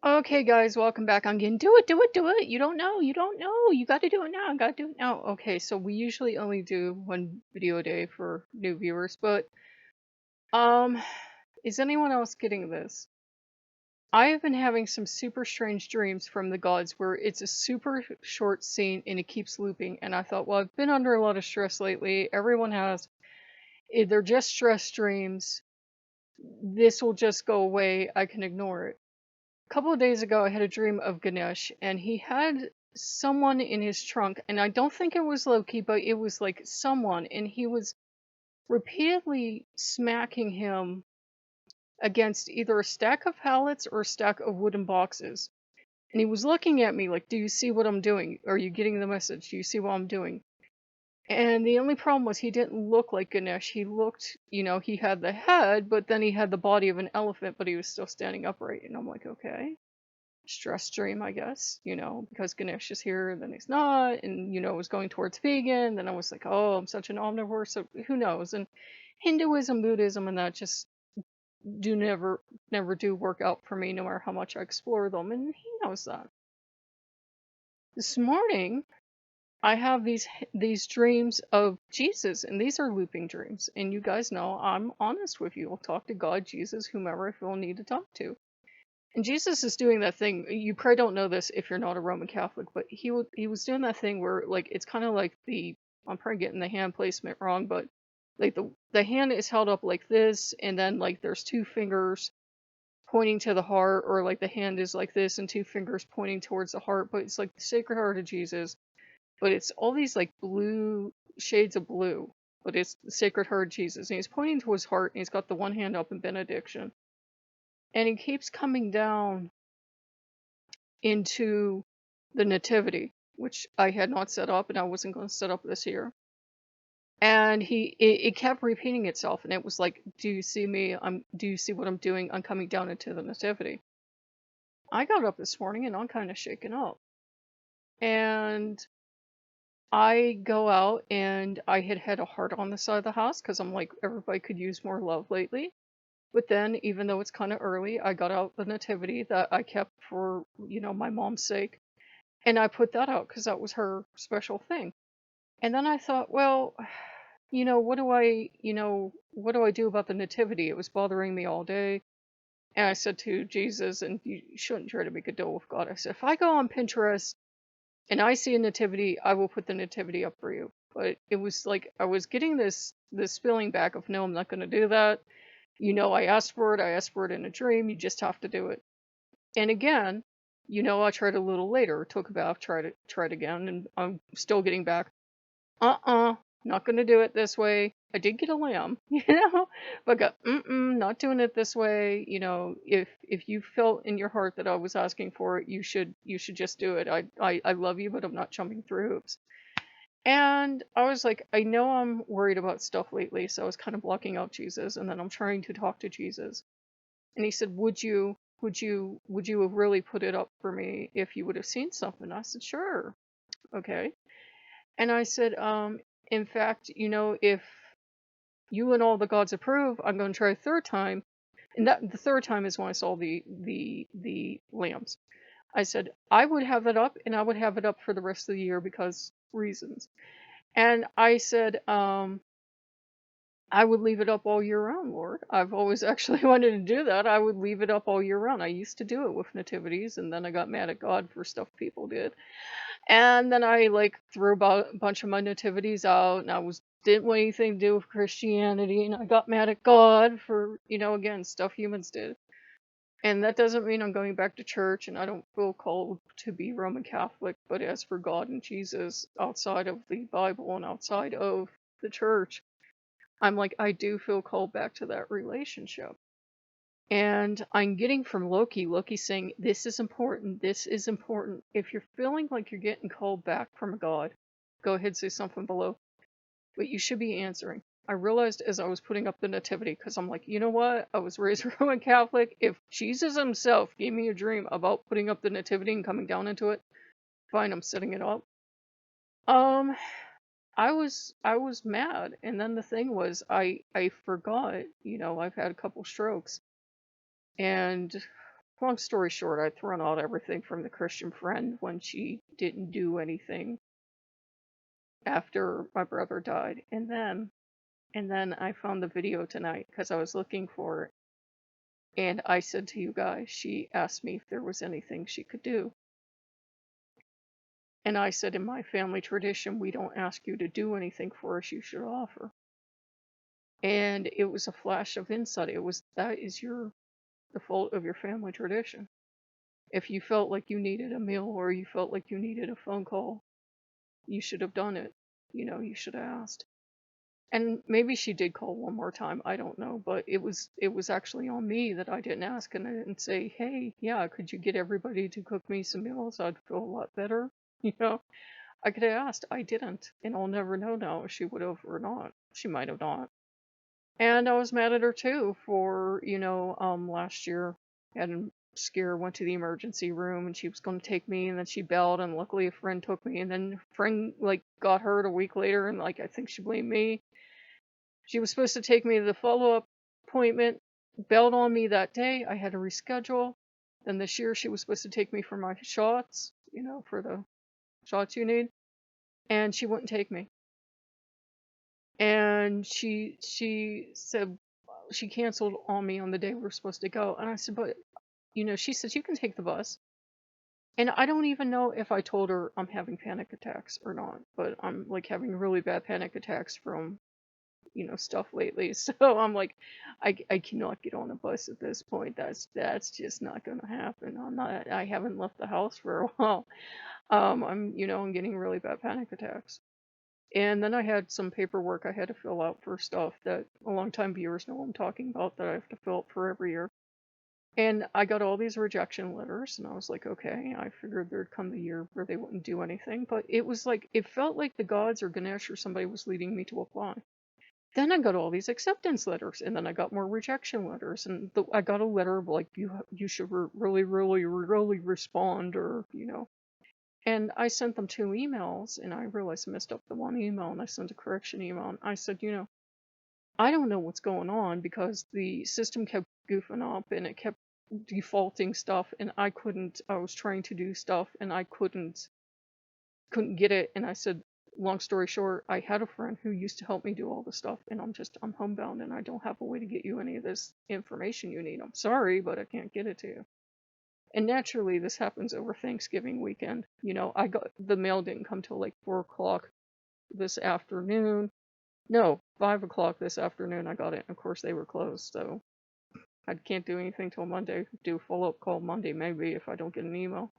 Okay, guys, welcome back. I'm getting do it, do it, do it. You don't know, you don't know. You got to do it now. Got to do it now. Okay, so we usually only do one video a day for new viewers, but um, is anyone else getting this? I have been having some super strange dreams from the gods where it's a super short scene and it keeps looping. And I thought, well, I've been under a lot of stress lately. Everyone has. They're just stress dreams. This will just go away. I can ignore it. Couple of days ago, I had a dream of Ganesh, and he had someone in his trunk, and I don't think it was Loki, but it was like someone, and he was repeatedly smacking him against either a stack of pallets or a stack of wooden boxes. And he was looking at me like, "Do you see what I'm doing? Are you getting the message? Do you see what I'm doing?" And the only problem was he didn't look like Ganesh. He looked, he had the head, but then he had the body of an elephant, but he was still standing upright. And I'm like, okay. Stress dream, I guess, because Ganesh is here and then he's not, and it was going towards vegan. Then I was like, oh, I'm such an omnivore, so who knows? And Hinduism, Buddhism, and that just do never do work out for me, no matter how much I explore them, and he knows that. This morning, I have these dreams of Jesus, and these are looping dreams. And you guys know I'm honest with you. I'll talk to God, Jesus, whomever I feel a need to talk to. And Jesus is doing that thing. You probably don't know this if you're not a Roman Catholic, but he was doing that thing where like it's kind of like I'm probably getting the hand placement wrong, but like the hand is held up like this, and then like there's two fingers pointing to the heart, or like the hand is like this and two fingers pointing towards the heart, but it's like the Sacred Heart of Jesus, but it's all these like blue shades of blue, but it's the Sacred Heart of Jesus, and he's pointing to his heart, and he's got the one hand up in benediction, and he keeps coming down into the nativity, which I had not set up and I wasn't going to set up this year. And it kept repeating itself, and it was like, do you see me? Do you see what I'm doing? I'm coming down into the nativity. I got up this morning and I'm kind of shaken up. And I go out and I had a heart on the side of the house because I'm like, everybody could use more love lately. But then, even though it's kind of early, I got out the nativity that I kept for, my mom's sake. And I put that out because that was her special thing. And then I thought, well, what do I do about the nativity? It was bothering me all day. And I said to Jesus, and you shouldn't try to make a deal with God. I said, if I go on Pinterest and I see a nativity, I will put the nativity up for you. But it was like I was getting this feeling back of, no, I'm not going to do that. I asked for it. I asked for it in a dream. You just have to do it. And again, I tried a little later, took a bath, tried again, and I'm still getting back. Not gonna do it this way. I did get a lamb, but got not doing it this way. If you felt in your heart that I was asking for it, you should just do it. I love you, but I'm not jumping through hoops. And I was like, I know I'm worried about stuff lately, so I was kind of blocking out Jesus, and then I'm trying to talk to Jesus. And he said, would you have really put it up for me if you would have seen something? I said, sure. Okay. And I said, in fact, if you and all the gods approve, I'm going to try a third time. And that the third time is when I saw the lambs. I said, I would have it up, and I would have it up for the rest of the year because reasons. And I said, I would leave it up all year round, Lord. I've always actually wanted to do that. I would leave it up all year round. I used to do it with nativities, and then I got mad at God for stuff people did. And then I like threw a bunch of my nativities out, and didn't want anything to do with Christianity, and I got mad at God for, again, stuff humans did. And that doesn't mean I'm going back to church, and I don't feel called to be Roman Catholic, but as for God and Jesus, outside of the Bible and outside of the church, I'm like, I do feel called back to that relationship. And I'm getting from Loki saying, this is important, this is important. If you're feeling like you're getting called back from a god, go ahead, say something below. But you should be answering. I realized as I was putting up the nativity, because I'm like, you know what? I was raised Roman Catholic. If Jesus himself gave me a dream about putting up the nativity and coming down into it, fine, I'm setting it up. I was mad, and then the thing was, I forgot. I've had a couple strokes, and long story short, I'd thrown out everything from the Christian friend when she didn't do anything after my brother died. And then I found the video tonight because I was looking for it. And I said to you guys, she asked me if there was anything she could do. And I said, in my family tradition, we don't ask you to do anything for us, you should offer. And it was a flash of insight. It was, that is the fault of your family tradition. If you felt like you needed a meal or you felt like you needed a phone call, you should have done it. You should have asked. And maybe she did call one more time, I don't know, but it was actually on me that I didn't ask and I didn't say, hey, yeah, could you get everybody to cook me some meals? I'd feel a lot better. You know, I could have asked. I didn't, and I'll never know now if she would have or not. She might have not. And I was mad at her too for, last year had a scare, went to the emergency room and she was going to take me and then she bailed and luckily a friend took me and then a friend like got hurt a week later and like I think she blamed me. She was supposed to take me to the follow-up appointment, bailed on me that day. I had to reschedule. Then this year she was supposed to take me for my shots, for the shots you need, and she wouldn't take me. And she said she canceled on me on the day we were supposed to go. And I said, but she said you can take the bus. And I don't even know if I told her I'm having panic attacks or not, but I'm like having really bad panic attacks from stuff lately. So I'm like, I cannot get on a bus at this point. That's just not gonna happen. I haven't left the house for a while. I'm getting really bad panic attacks. And then I had some paperwork I had to fill out for stuff that a long-time viewers know I'm talking about that I have to fill out for every year. And I got all these rejection letters, and I was like, okay, I figured there'd come the year where they wouldn't do anything. But it was like, it felt like the gods or Ganesh or somebody was leading me to apply. Then I got all these acceptance letters, and then I got more rejection letters, and I got a letter of like, you should really, really, really respond, or. And I sent them 2 emails, and I realized I messed up the one email, and I sent a correction email, and I said, I don't know what's going on because the system kept goofing up, and it kept defaulting stuff, and I was trying to do stuff, and I couldn't get it, and I said, long story short, I had a friend who used to help me do all the stuff, and I'm homebound, and I don't have a way to get you any of this information you need. I'm sorry, but I can't get it to you. And naturally, this happens over Thanksgiving weekend. The mail didn't come till like 4 o'clock this afternoon. No, 5 o'clock this afternoon I got it. And of course, they were closed, so I can't do anything till Monday. Do a follow-up call Monday, maybe, if I don't get an email.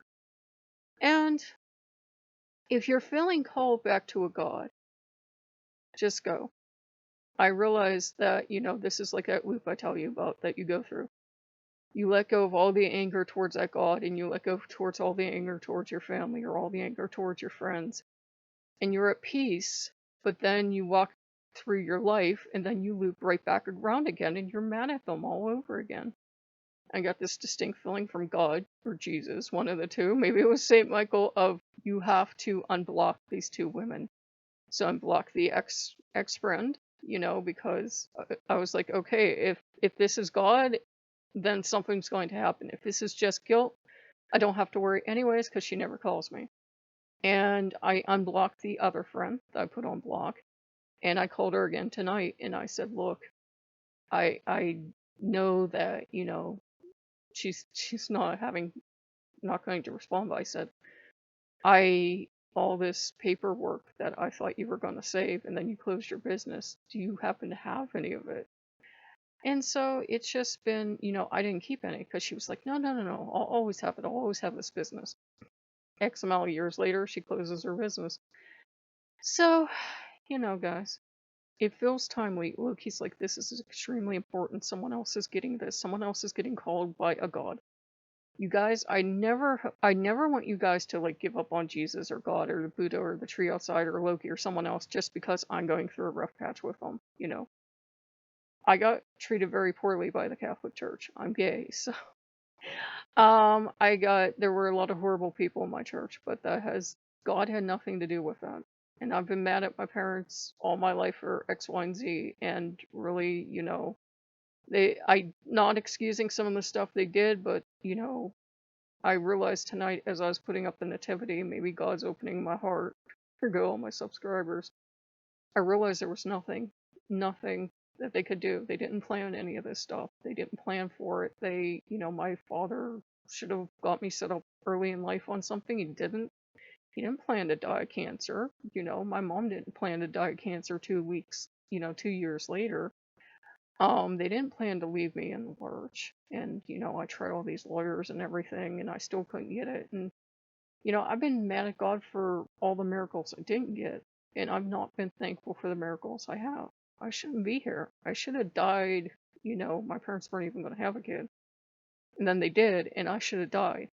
And if you're feeling called back to a god, just go. I realize that, this is like that loop I tell you about that you go through. You let go of all the anger towards that God, and you let go towards all the anger towards your family or all the anger towards your friends. And you're at peace, but then you walk through your life, and then you loop right back around again, and you're mad at them all over again. I got this distinct feeling from God or Jesus, one of the two. Maybe it was St. Michael, of you have to unblock these 2 women. So unblock the ex-friend, because I was like, okay, if this is God, then something's going to happen. If this is just guilt, I don't have to worry anyways because she never calls me. And I unblocked the other friend that I put on block, and I called her again tonight, and I said, look, I know that, she's not going to respond, but I said, all this paperwork that I thought you were going to save, and then you closed your business. Do you happen to have any of it? And so it's just been, I didn't keep any because she was like, no, no, no, no, I'll always have it. I'll always have this business. X amount of years later, she closes her business. So, guys, it feels timely. Look, he's like, this is extremely important. Someone else is getting this. Someone else is getting called by a god. You guys, I never want you guys to like give up on Jesus or God or the Buddha or the tree outside or Loki or someone else just because I'm going through a rough patch with them. I got treated very poorly by the Catholic Church. I'm gay, so there were a lot of horrible people in my church, but God had nothing to do with that. And I've been mad at my parents all my life for X, Y, and Z, and really, I not excusing some of the stuff they did, but I realized tonight as I was putting up the nativity, maybe God's opening my heart to go all my subscribers. I realized there was nothing that they could do. They didn't plan any of this stuff. They didn't plan for it. My father should have got me set up early in life on something. He didn't. He didn't plan to die of cancer. My mom didn't plan to die of cancer 2 weeks, 2 years later. They didn't plan to leave me in the lurch. And, I tried all these lawyers and everything, and I still couldn't get it. And, I've been mad at God for all the miracles I didn't get, and I've not been thankful for the miracles I have. I shouldn't be here. I should have died. My parents weren't even going to have a kid. And then they did, and I should have died.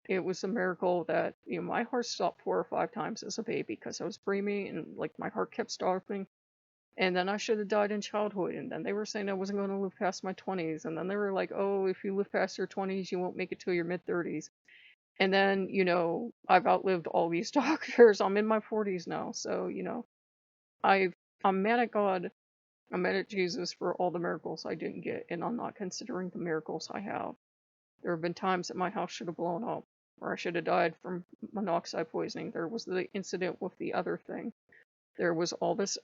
It was a miracle that, my heart stopped 4 or 5 times as a baby because I was breathing and like my heart kept stopping. And then I should have died in childhood. And then they were saying I wasn't going to live past my 20s. And then they were like, oh, if you live past your 20s, you won't make it till your mid 30s. And then, I've outlived all these doctors. I'm in my 40s now. So, I'm mad at God. I'm mad at Jesus for all the miracles I didn't get. And I'm not considering the miracles I have. There have been times that my house should have blown up, or I should have died from monoxide poisoning. There was the incident with the other thing. There was all these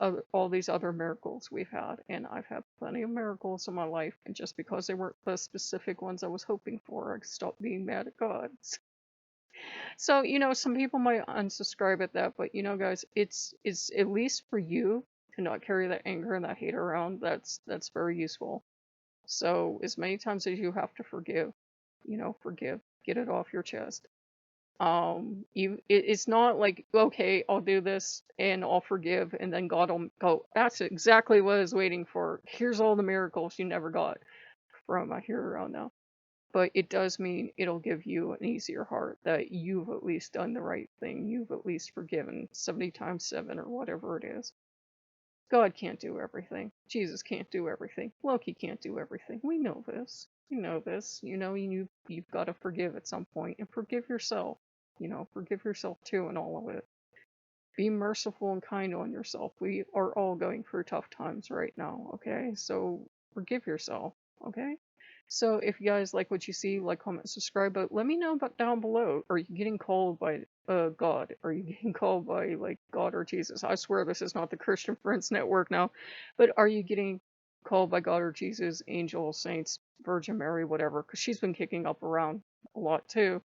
other miracles we've had, and I've had plenty of miracles in my life, and just because they weren't the specific ones I was hoping for, I stopped being mad at God. So, some people might unsubscribe at that, but guys, it's at least for you to not carry that anger and that hate around. That's very useful. So, as many times as you have to forgive, forgive, get it off your chest. It's not like, okay, I'll do this and I'll forgive, and then God will go, that's exactly what I was waiting for. Here's all the miracles you never got from a hero now. But it does mean it'll give you an easier heart that you've at least done the right thing. You've at least forgiven 70 times 7 or whatever it is. God can't do everything. Jesus can't do everything. Loki can't do everything. We know this. You know this. You've got to forgive at some point, and forgive yourself. Forgive yourself too in all of it. Be merciful and kind on yourself. We are all going through tough times right now, okay? So forgive yourself, okay? So if you guys like what you see, like, comment, subscribe, but let me know about down below. Are you getting called by God? Are you getting called by like God or Jesus? I swear this is not the Christian Friends Network now, but are you getting called by God or Jesus, angels, saints, Virgin Mary, whatever? Because she's been kicking up around a lot too.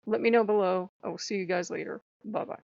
Let me know below. I will see you guys later. Bye bye.